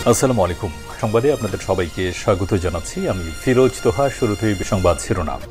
আসসালামু আলাইকুম। সংবাদে আপনাদের সবাইকে স্বাগত জানাচ্ছি। আমি ফিরোজ তোহা। শুরুতেই সংবাদ শিরোনাম।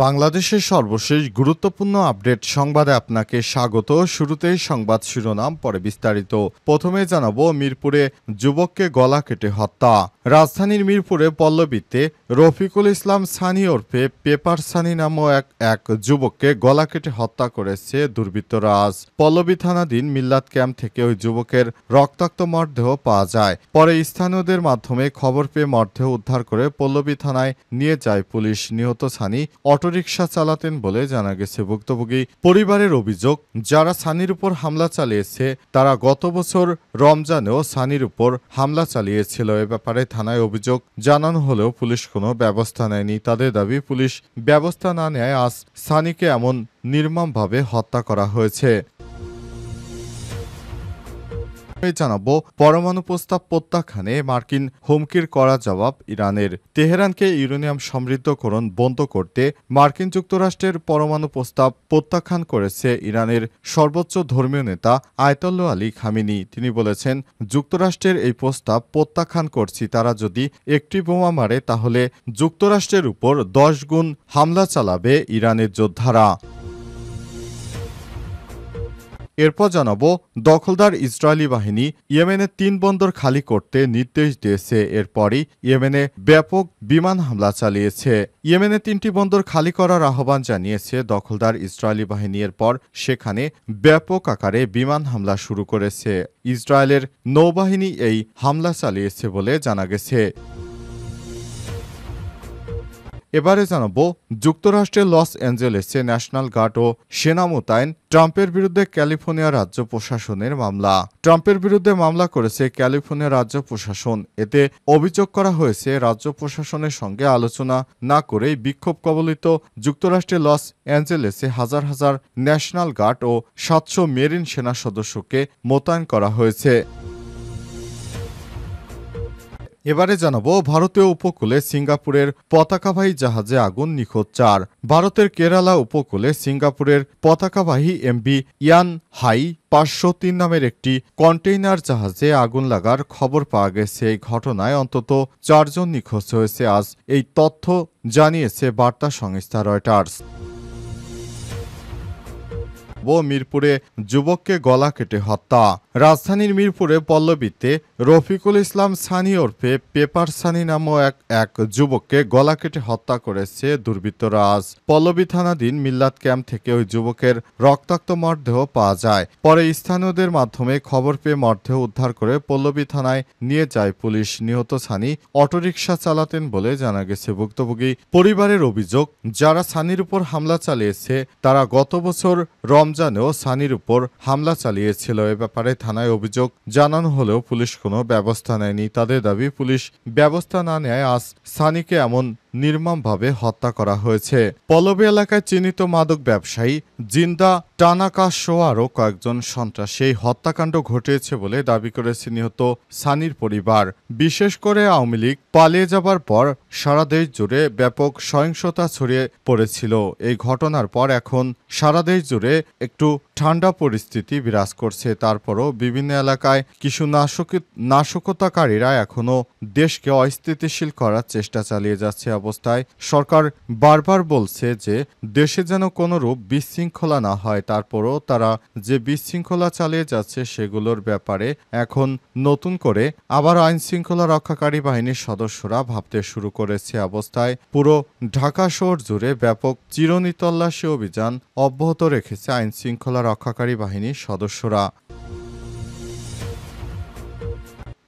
বাংলাদেশের সর্বশেষ গুরুত্বপূর্ণ আপডেট সংবাদে আপনাকে স্বাগত। শুরুতেই সংবাদ শিরোনাম, পরে বিস্তারিত। প্রথমে জানাবো মিরপুরে যুবককে গলা কেটে হত্যা। রাজধানীর মিরপুরে পল্লবীতে রফিকুল ইসলাম সানি ওরফে পেপার সানি নামক এক যুবককে গলা কেটে হত্যা করেছে দুর্বৃত্তরা। আজ পল্লবী থানাধীন মিল্লাত ক্যাম্প থেকে ওই যুবকের রক্তাক্ত মরদেহ পাওয়া যায়। পরে স্থানীয়দের মাধ্যমে খবর পেয়ে মরদেহ উদ্ধার করে পল্লবী থানায় নিয়ে যায় পুলিশ। নিহত সানি অটোরিকশা চালাতেন বলে জানা গেছে। ভুক্তভোগী পরিবারের অভিযোগ, যারা সানির উপর হামলা চালিয়েছে তারা গত বছর রমজানেও সানির উপর হামলা চালিয়েছিল। এ ব্যাপারে থানায় অভিযোগ জানানো হলেও পুলিশ কোনো ব্যবস্থা নেয়নি। তাদের দাবি, পুলিশ ব্যবস্থা না নেয় আজ সানিকে এমন নির্মমভাবে হত্যা করা হয়েছে। জানাবো পরমাণু প্রস্তাব প্রত্যাখ্যানে মার্কিন হুমকির কড়া জবাব ইরানের। তেহরানকে ইউরেনিয়াম সমৃদ্ধকরণ বন্ধ করতে মার্কিন যুক্তরাষ্ট্রের পরমাণু প্রস্তাব প্রত্যাখ্যান করেছে ইরানের সর্বোচ্চ ধর্মীয় নেতা আয়াতুল্লাহ আলী খামেনি। তিনি বলেছেন, যুক্তরাষ্ট্রের এই প্রস্তাব প্রত্যাখ্যান করছি। তারা যদি একটি বোমা মারে তাহলে যুক্তরাষ্ট্রের উপর 10 গুণ হামলা চালাবে ইরানের যোদ্ধারা। এরপর জানাবো দখলদার ইসরায়েলি বাহিনী ইয়েমেনের 3 বন্দর খালি করতে নির্দেশ দিয়েছে। এরপরই ইয়েমেনে ব্যাপক বিমান হামলা চালিয়েছে। ইয়েমেনে 3টি বন্দর খালি করার আহ্বান জানিয়েছে দখলদার ইসরায়েলি বাহিনী। এরপর সেখানে ব্যাপক আকারে বিমান হামলা শুরু করেছে। ইসরায়েলের নৌবাহিনী এই হামলা চালিয়েছে বলে জানা গেছে। এবারে জানাবো যুক্তরাষ্ট্রের লস অ্যাঞ্জেলেসে ন্যাশনাল গার্ড ও সেনা মোতায়েন, ট্রাম্পের বিরুদ্ধে ক্যালিফোর্নিয়া রাজ্য প্রশাসনের মামলা। ট্রাম্পের বিরুদ্ধে মামলা করেছে ক্যালিফোর্নিয়া রাজ্য প্রশাসন। এতে অভিযোগ করা হয়েছে, রাজ্য প্রশাসনের সঙ্গে আলোচনা না করেই বিক্ষোভ কবলিত যুক্তরাষ্ট্রের লস অ্যাঞ্জেলেসে হাজার হাজার ন্যাশনাল গার্ড ও 700 মেরিন সেনা সদস্যকে মোতায়েন করা হয়েছে। এবারে জানাবো ভারতীয় উপকূলে সিঙ্গাপুরের পতাকাবাহী জাহাজে আগুন, নিখোঁজ 4। ভারতের কেরালা উপকূলে সিঙ্গাপুরের পতাকাবাহী এমভি ইয়ান হাই 503 নামের একটি কন্টেইনার জাহাজে আগুন লাগার খবর পাওয়া গেছে। এই ঘটনায় অন্তত 4 জন নিখোঁজ হয়েছে। আজ এই তথ্য জানিয়েছে বার্তা সংস্থা রয়টার্স। মিরপুরে যুবককে গলা কেটে হত্যা। রাজধানীর মিরপুরে পল্লবীতে রফিকুল ইসলাম সানি ওরফে পেপার সানি নামক এক যুবককে গলা কেটে হত্যা করেছে দুর্বৃত্তরা। আজ পল্লবী থানাধীন মিল্লাত ক্যাম্প থেকে ওই যুবকের রক্তাক্ত মরদেহ পাওয়া যায়। পরে স্থানীয়দের মাধ্যমে খবর পেয়ে মরদেহ উদ্ধার করে পল্লবী থানায় নিয়ে যায় পুলিশ। নিহত সানি অটোরিকশা চালাতেন বলে জানা গেছে। ভুক্তভোগী পরিবারের অভিযোগ, যারা সানির উপর হামলা চালিয়েছে তারা গত বছর রমজানেও সানির উপর হামলা চালিয়েছিল। এ ব্যাপারে থানায় অভিযোগ জানানো হলেও পুলিশ কোনো ব্যবস্থা নেয়নি। তাদের দাবি, পুলিশ ব্যবস্থা না নেয় আজ সানিকে এমন নির্মমভাবে হত্যা করা হয়েছে। পল্লবী এলাকায় চিহ্নিত মাদক ব্যবসায়ী জিন্দা টানাকা সহ আরও কয়েকজন সন্ত্রাসী এই হত্যাকাণ্ড ঘটিয়েছে বলে দাবি করেছে নিহত সানির পরিবার। বিশেষ করে আওয়ামী লীগ পালিয়ে যাবার পর সারা দেশ জুড়ে ব্যাপক সহিংসতা ছড়িয়ে পড়েছিল। এই ঘটনার পর এখন সারা দেশ জুড়ে একটু ঠান্ডা পরিস্থিতি বিরাজ করছে। তারপরও বিভিন্ন এলাকায় কিছু নাশকতাকারীরা এখনও দেশকে অস্থিতিশীল করার চেষ্টা চালিয়ে যাচ্ছে। অবস্থায় সরকার বারবার বলছে যে দেশে যেন কোনোরূপ বিশৃঙ্খলা না হয়। তারপরও তারা যে বিশৃঙ্খলা চালিয়ে যাচ্ছে সেগুলোর ব্যাপারে এখন নতুন করে আবার আইনশৃঙ্খলা রক্ষাকারী বাহিনীর সদস্যরা ভাবতে শুরু করেছে। অবস্থায় পুরো ঢাকা শহর জুড়ে ব্যাপক চিরুনি তল্লাশি অভিযান অব্যাহত রেখেছে আইনশৃঙ্খলা রক্ষাকারী বাহিনীর সদস্যরা।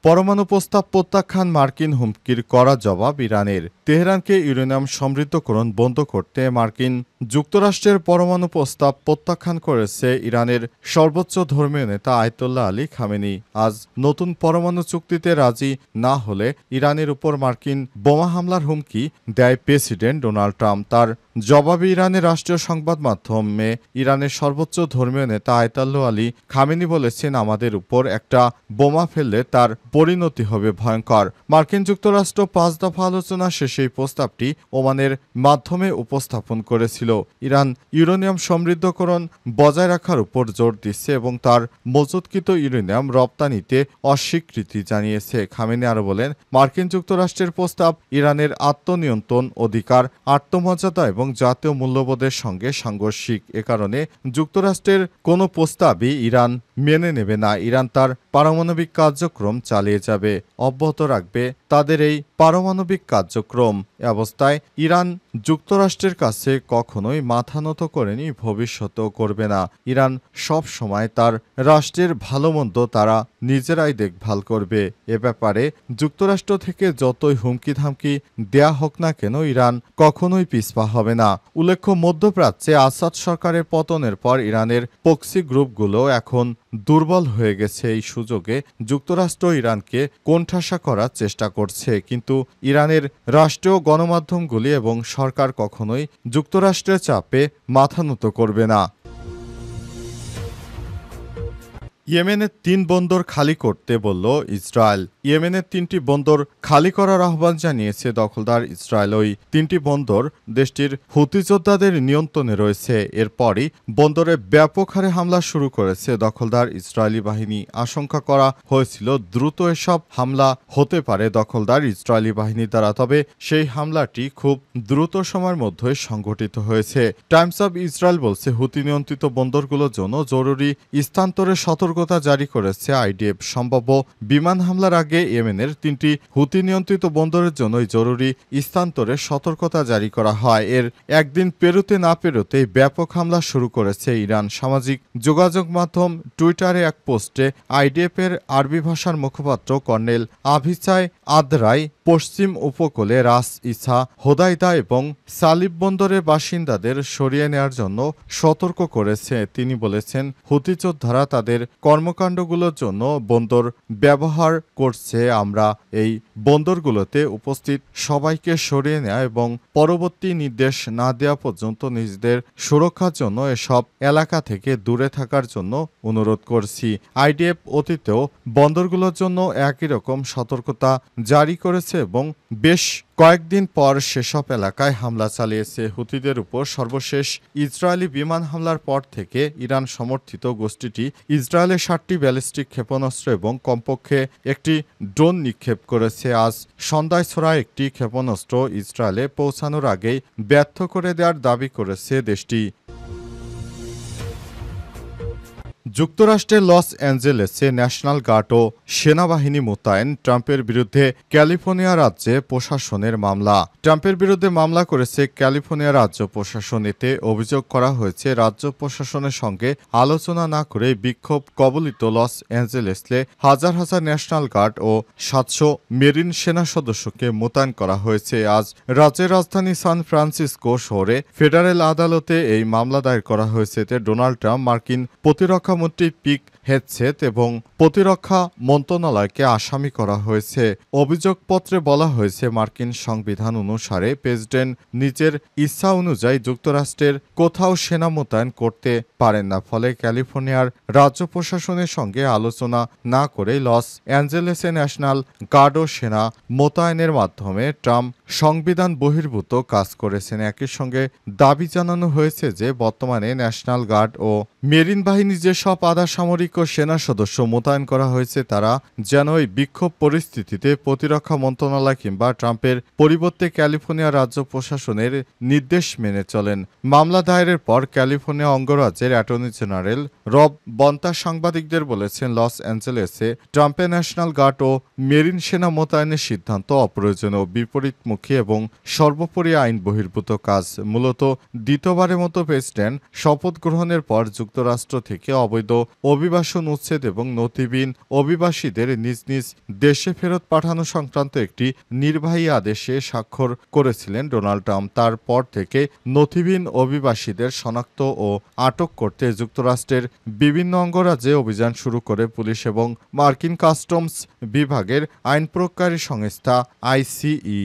পরমাণু প্রস্তাব প্রত্যাখ্যান মার্কিন হুমকির কড়া জবাব ইরানের। তেহরানকে ইউরেনিয়াম সমৃদ্ধকরণ বন্ধ করতে মার্কিন যুক্তরাষ্ট্রের পরমাণু প্রস্তাব প্রত্যাখ্যান করেছে ইরানের সর্বোচ্চ ধর্মীয় নেতা আয়াতুল্লাহ আলী খামেনি। আজ নতুন পরমাণু চুক্তিতে রাজি না হলে ইরানের উপর মার্কিন বোমা হামলার হুমকি দেয় প্রেসিডেন্ট ডোনাল্ড ট্রাম্প। তার জবাবে ইরানের রাষ্ট্রীয় সংবাদ মাধ্যমে ইরানের সর্বোচ্চ ধর্মীয় নেতা আয়াতুল্লাহ আলী খামেনি বলেছেন, আমাদের উপর একটা বোমা ফেললে তার পরিণতি হবে ভয়ঙ্কর। মার্কিন যুক্তরাষ্ট্র 5 দফা আলোচনা শেষে এই প্রস্তাবটি ওমানের মাধ্যমে উপস্থাপন করেছিল। ইরান ইউরেনিয়াম সমৃদ্ধকরণ বজায় রাখার উপর জোর দিচ্ছে এবং তার মজুতকৃত ইউরেনিয়াম রপ্তানিতে অস্বীকৃতি জানিয়েছে। খামেনি আরও বলেন, মার্কিন যুক্তরাষ্ট্রের প্রস্তাব ইরানের আত্মনিয়ন্ত্রণ অধিকার, আত্মমর্যাদা এবং জাতীয় মূল্যবোধের সঙ্গে সাংঘর্ষিক। এ কারণে যুক্তরাষ্ট্রের কোনো প্রস্তাবই ইরান মেনে নেবে না। ইরান তার পারমাণবিক কার্যক্রম চালিয়ে যাবে, অব্যাহত রাখবে তাদের এই পারমাণবিক কার্যক্রম। এ অবস্থায় ইরান যুক্তরাষ্ট্রের কাছে কখনোই মাথা নত করেনি, ভবিষ্যতেও করবে না। ইরান সব সময় তার রাষ্ট্রের ভালো মন্দ তারা নিজেরাই দেখভাল করবে। এ ব্যাপারে যুক্তরাষ্ট্র থেকে যতই হুমকি ধামকি দেয়া হোক না কেন, ইরান কখনোই পিছপা হবে না। উল্লেখ্য, মধ্যপ্রাচ্যে আসাদ সরকারের পতনের পর ইরানের প্রক্সি গ্রুপগুলো এখন দুর্বল হয়ে গেছে। এই সুযোগে যুক্তরাষ্ট্র ইরানকে কোণঠাসা করার চেষ্টা করছে, কিন্তু ইরানের রাষ্ট্রীয় গণমাধ্যমগুলি এবং সরকার কখনোই যুক্তরাষ্ট্রের চাপে মাথা নত করবে না। ইয়েমেনের 3 বন্দর খালি করতে বলল ইসরায়েল। ইয়েমেনের 3টি বন্দর খালি করার আহ্বান জানিয়েছে দখলদার ইসরায়েল। ওই 3টি বন্দর দেশটির হুতি যোদ্ধাদের নিয়ন্ত্রণে রয়েছে। এরপরই বন্দরে ব্যাপক হারে হামলা শুরু করেছে দখলদার ইসরায়েলি বাহিনী। আশঙ্কা করা হয়েছিল দ্রুত এসব হামলা হতে পারে দখলদার ইসরায়েলি বাহিনীর দ্বারা, তবে সেই হামলাটি খুব দ্রুত সময়ের মধ্যে সংঘটিত হয়েছে। টাইমস অব ইসরায়েল বলছে, হুতি নিয়ন্ত্রিত বন্দরগুলোর জন্য জরুরি স্থানান্তরের সতর্কতা জারি করেছে আইডিএফ। সম্ভাব্য বিমান হামলার আগে ইয়েমেনের 3টি হুতি নিয়ন্ত্রিত বন্দরের জন্য জরুরি স্থানান্তরের সতর্কতা জারি করা হয়। এর একদিন পেরোতে না পেরোতেই ব্যাপক হামলা শুরু করেছে ইরান। সামাজিক যোগাযোগ মাধ্যম টুইটারে এক পোস্টে আইডিএফ এর আরবি ভাষার মুখপাত্র কর্নেল আভিচাই আদরাই পশ্চিম উপকূলে রাস ইসা, হোদাইদা এবং সালিব বন্দরের বাসিন্দাদের সরিয়ে নেওয়ার জন্য সতর্ক করেছে। তিনি বলেছেন, হুতি যোদ্ধারা তাদের কর্মকাণ্ডগুলোর জন্য বন্দর ব্যবহার করছে। আমরা এই বন্দরগুলোতে উপস্থিত সবাইকে সরিয়ে নেওয়া এবং পরবর্তী নির্দেশ না দেওয়া পর্যন্ত নিজেদের সুরক্ষার জন্য এসব এলাকা থেকে দূরে থাকার জন্য অনুরোধ করছি। আইডিএফ অতীতেও বন্দরগুলোর জন্য একই রকম সতর্কতা জারি করেছে এবং বেশ কয়েকদিন পর সেসব এলাকায় হামলা চালিয়েছে। হুতিদের উপর সর্বশেষ ইসরায়েলি বিমান হামলার পর থেকে ইরান সমর্থিত গোষ্ঠীটি ইসরায়েলে 7টি ব্যালিস্টিক ক্ষেপণাস্ত্র এবং কমপক্ষে একটি ড্রোন নিক্ষেপ করেছে। আজ সন্ধ্যায় ছোড়া একটি ক্ষেপণাস্ত্র ইসরায়েলে পৌঁছানোর আগেই ব্যর্থ করে দেওয়ার দাবি করেছে দেশটি। যুক্তরাষ্ট্রের লস অ্যাঞ্জেলেসে ন্যাশনাল গার্ড ও সেনাবাহিনী মোতায়েন, ট্রাম্পের বিরুদ্ধে ক্যালিফোর্নিয়া রাজ্যে প্রশাসনের মামলা। ট্রাম্পের বিরুদ্ধে মামলা করেছে ক্যালিফোর্নিয়া রাজ্য প্রশাসন। এতে অভিযোগ করা হয়েছে, রাজ্য প্রশাসনের সঙ্গে আলোচনা না করে বিক্ষোভ কবলিত লস অ্যাঞ্জেলেসে হাজার হাজার ন্যাশনাল গার্ড ও 700 মেরিন সেনা সদস্যকে মোতায়েন করা হয়েছে। আজ রাজ্যের রাজধানী সান ফ্রান্সিসকো শহরে ফেডারেল আদালতে এই মামলা দায়ের করা হয়েছে। এতে ডোনাল্ড ট্রাম্প, মার্কিন প্রতিরক্ষা মন্ত্রী পিট হেগসেথ এবং প্রতিরক্ষা মন্ত্রণালয়কে আসামি করা হয়েছে। অভিযোগপত্রে বলা হয়েছে, মার্কিন সংবিধান অনুসারে প্রেসিডেন্ট নিজের ইচ্ছা অনুযায়ী যুক্তরাষ্ট্রের কোথাও সেনা মোতায়েন করতে পারেন না। ফলে ক্যালিফোর্নিয়ার রাজ্য প্রশাসনের সঙ্গে আলোচনা না করে লস অ্যাঞ্জেলেসে ন্যাশনাল গার্ড ও সেনা মোতায়েনের মাধ্যমে ট্রাম্প সংবিধান বহির্ভূত কাজ করেছেন। একই সঙ্গে দাবি জানানো হয়েছে যে বর্তমানে ন্যাশনাল গার্ড ও মেরিন বাহিনী যেসব আধা সামরিক ও সেনা সদস্য মোতায়েন করা হয়েছে তারা যেন এই বিক্ষোভ পরিস্থিতিতে প্রতিরক্ষা মন্ত্রণালয় কিংবা ট্রাম্পের পরিবর্তে ক্যালিফোর্নিয়া রাজ্য প্রশাসনের নির্দেশ মেনে চলেন। মামলা দায়েরের পর ক্যালিফোর্নিয়া অঙ্গরাজ্যের অ্যাটর্নি জেনারেল রব বন্তা সাংবাদিকদের বলেছেন, লস অ্যাঞ্জেলেসে ট্রাম্পের ন্যাশনাল গার্ড ও মেরিন সেনা মোতায়েনের সিদ্ধান্ত অপ্রয়োজনীয়, বিপরীতমুখী এবং সর্বোপরি আইন বহির্ভূত কাজ। মূলত দ্বিতীয়বারের মতো প্রেসিডেন্ট শপথ গ্রহণের পর যুক্তরাষ্ট্র থেকে অবৈধ অভিবাসন উচ্ছেদ এবং নথিবিহীন অভিবাসীদের নিজ নিজ দেশে ফেরত পাঠানো সংক্রান্ত একটি নির্বাহী আদেশে স্বাক্ষর করেছিলেন ডোনাল্ড ট্রাম্প। তারপর থেকে নথিবিহীন অভিবাসীদের শনাক্ত ও আটক করতে যুক্তরাষ্ট্রের বিভিন্ন অঙ্গরাজ্যে অভিযান শুরু করে পুলিশ এবং মার্কিন কাস্টমস বিভাগের আইন প্রয়োগকারী সংস্থা আইসিই।